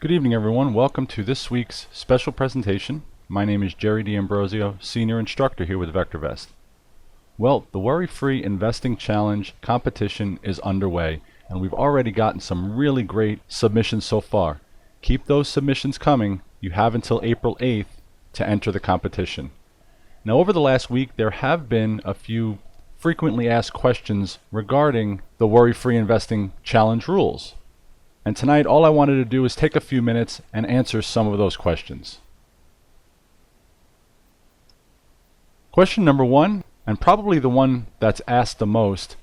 Good evening, everyone. Welcome to this week's special presentation. My name is Jerry D'Ambrosio, Senior Instructor here with VectorVest. Well, the Worry-Free Investing Challenge competition is underway, and we've already gotten some really great submissions so far. Keep those submissions coming. You have until April 8th to enter the competition. Now, over the last week, there have been a few frequently asked questions regarding the Worry-Free Investing Challenge rules. And tonight, all I wanted to do is take a few minutes and answer some of those questions. Question number one, and probably the one that's asked the most: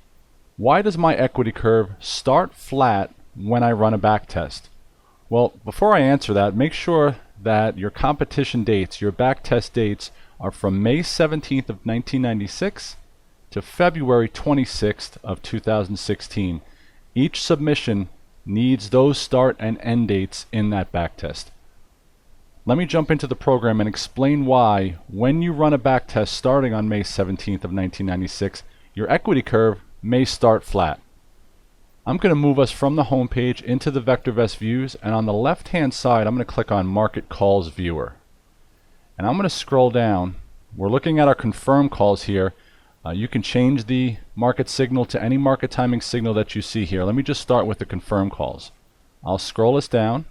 why does my equity curve start flat when I run a back test? Well, before I answer that, make sure that your competition dates, your back test dates, are from May 17th of 1996 to February 26th of 2016. Each submission needs those start and end dates in that back test. Let me jump into the program and explain why, when you run a back test starting on May 17th of 1996, your equity curve may start flat. I'm going to move us from the home page into the VectorVest views, and on the left hand side I'm going to click on Market Calls Viewer. And I'm going to scroll down. We're looking at our confirm calls here. You can change the market signal to any market timing signal that you see here. Let me just start with the confirm calls. I'll scroll us down,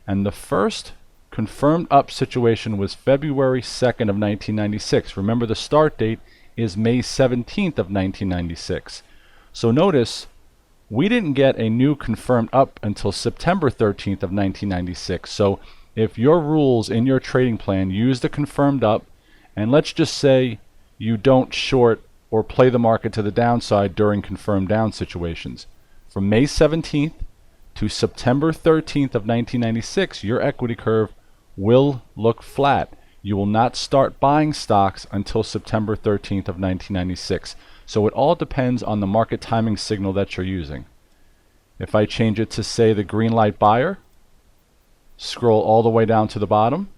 and the first confirmed up situation was February 2nd of 1996. Remember, the start date is May 17th of 1996. So notice we didn't get a new confirmed up until September 13th of 1996. So if your rules in your trading plan use the confirmed up, and let's just say you don't short or play the market to the downside during confirmed down situations, from May 17th to September 13th of 1996, your equity curve will look flat. You will not start buying stocks until September 13th of 1996. So it all depends on the market timing signal that you're using. If I change it to, say, the green light buyer, scroll all the way down to the bottom,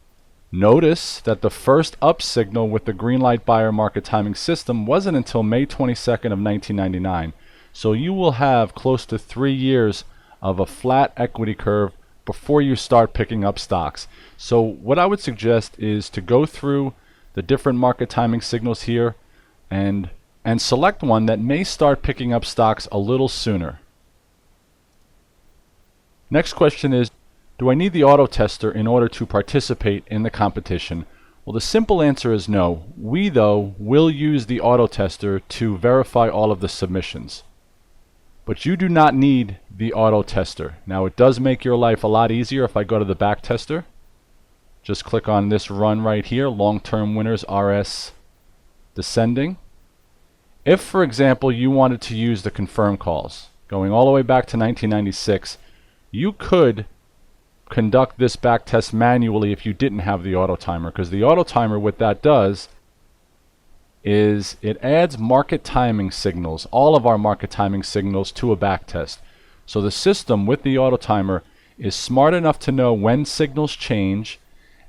notice that the first up signal with the green light buyer market timing system wasn't until May 22nd of 1999. So you will have close to 3 years of a flat equity curve before you start picking up stocks. So what I would suggest is to go through the different market timing signals here and select one that may start picking up stocks a little sooner. Next question is, do I need the auto tester in order to participate in the competition? Well, the simple answer is no. We, though, will use the auto tester to verify all of the submissions. But you do not need the auto tester. Now, it does make your life a lot easier if I go to the back tester. Just click on this run right here, long-term winners RS descending. If, for example, you wanted to use the confirm calls, going all the way back to 1996, you could conduct this back test manually if you didn't have the auto timer, because the auto timer, what that does is it adds market timing signals, all of our market timing signals, to a back test. So the system with the auto timer is smart enough to know when signals change,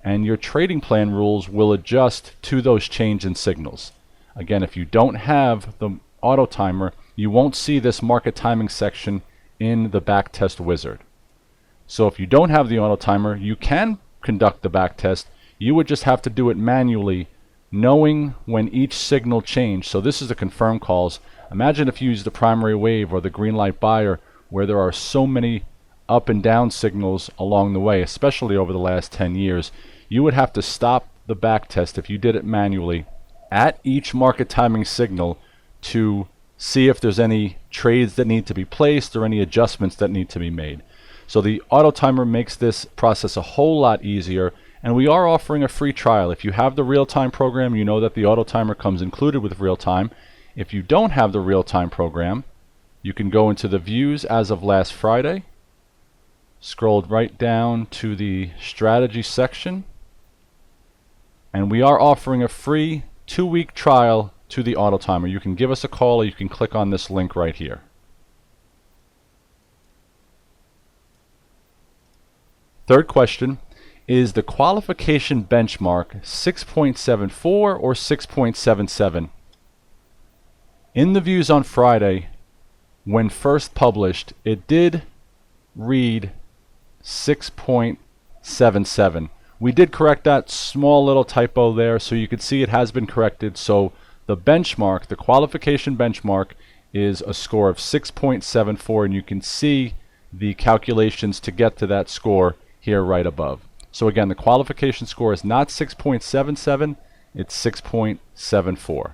and your trading plan rules will adjust to those change in signals. Again, if you don't have the auto timer, you won't see this market timing section in the back test wizard. So if you don't have the auto timer, you can conduct the back test. You would just have to do it manually, knowing when each signal changed. So this is the confirm calls. Imagine if you use the primary wave or the green light buyer, where there are so many up and down signals along the way, especially over the last 10 years. You would have to stop the back test if you did it manually at each market timing signal to see if there's any trades that need to be placed or any adjustments that need to be made. So the auto timer makes this process a whole lot easier, and we are offering a free trial. If you have the real-time program, you know that the auto timer comes included with real-time. If you don't have the real-time program, you can go into the views as of last Friday, scroll right down to the strategy section, and we are offering a free 2-week trial to the auto timer. You can give us a call, or you can click on this link right here. Third question, is the qualification benchmark 6.74 or 6.77? In the views on Friday, when first published, it did read 6.77. We did correct that small little typo there, so you can see it has been corrected. So the benchmark, the qualification benchmark, is a score of 6.74, and you can see the calculations to get to that score here right above. So again, the qualification score is not 6.77, it's 6.74.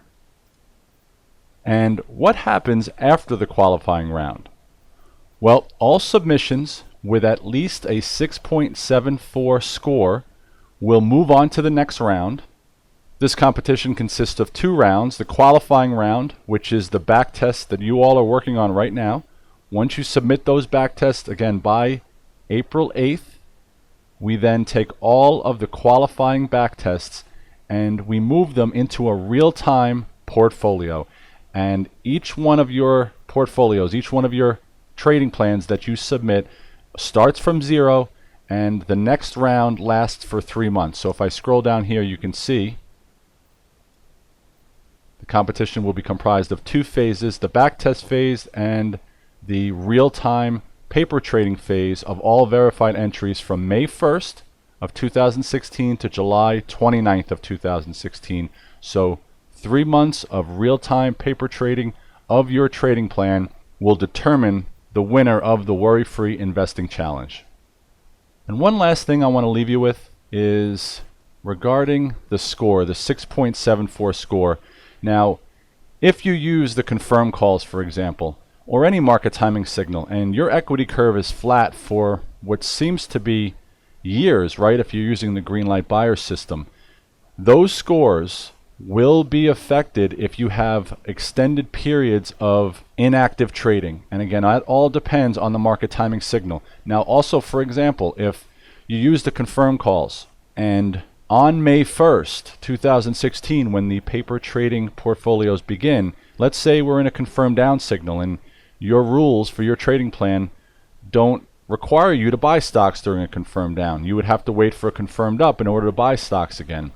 And what happens after the qualifying round? Well, all submissions with at least a 6.74 score will move on to the next round. This competition consists of 2 rounds. The qualifying round, which is the back test that you all are working on right now. Once you submit those back tests, again, by April 8th, we then take all of the qualifying back tests and we move them into a real-time portfolio. And each one of your portfolios, each one of your trading plans that you submit starts from 0, and the next round lasts for 3 months. So if I scroll down here, you can see the competition will be comprised of 2 phases, the backtest phase and the real-time paper trading phase of all verified entries from May 1st of 2016 to July 29th of 2016. So 3 months of real-time paper trading of your trading plan will determine the winner of the Worry-Free Investing Challenge. And one last thing I want to leave you with is regarding the score, the 6.74 score. Now, if you use the confirm calls, for example, or any market timing signal, and your equity curve is flat for what seems to be years, right, if you're using the green light buyer system, those scores will be affected if you have extended periods of inactive trading. And again, that all depends on the market timing signal. Now also, for example, if you use the confirm calls and on May 1st, 2016, when the paper trading portfolios begin, let's say we're in a confirmed down signal and your rules for your trading plan don't require you to buy stocks during a confirmed down. You would have to wait for a confirmed up in order to buy stocks again.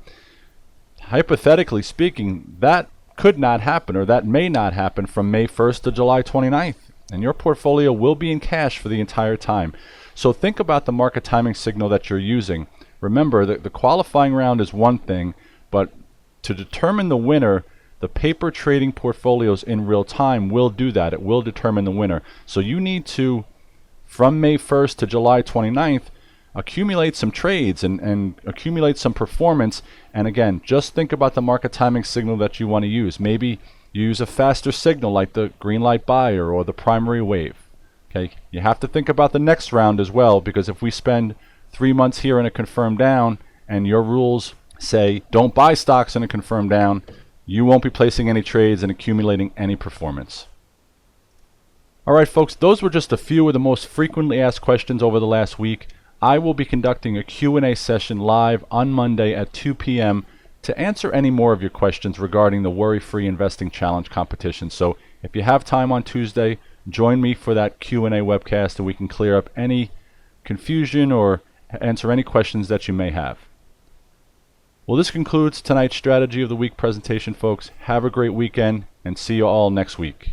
Hypothetically speaking, that could not happen, or that may not happen from May 1st to July 29th, and your portfolio will be in cash for the entire time. So think about the market timing signal that you're using. Remember that the qualifying round is one thing, but to determine the winner, the paper trading portfolios in real time will do that. It will determine the winner. So you need to, from May 1st to July 29th, accumulate some trades and accumulate some performance. And again, just think about the market timing signal that you want to use. Maybe you use a faster signal like the green light buyer or the primary wave. Okay, you have to think about the next round as well, because if we spend 3 months here in a confirmed down and your rules say don't buy stocks in a confirmed down, you won't be placing any trades and accumulating any performance. Alright folks, those were just a few of the most frequently asked questions over the last week. I will be conducting a Q&A session live on Monday at 2 p.m. to answer any more of your questions regarding the Worry-Free Investing Challenge competition. So if you have time on Tuesday, join me for that Q&A webcast and we can clear up any confusion or answer any questions that you may have. Well, this concludes tonight's Strategy of the Week presentation, folks. Have a great weekend and see you all next week.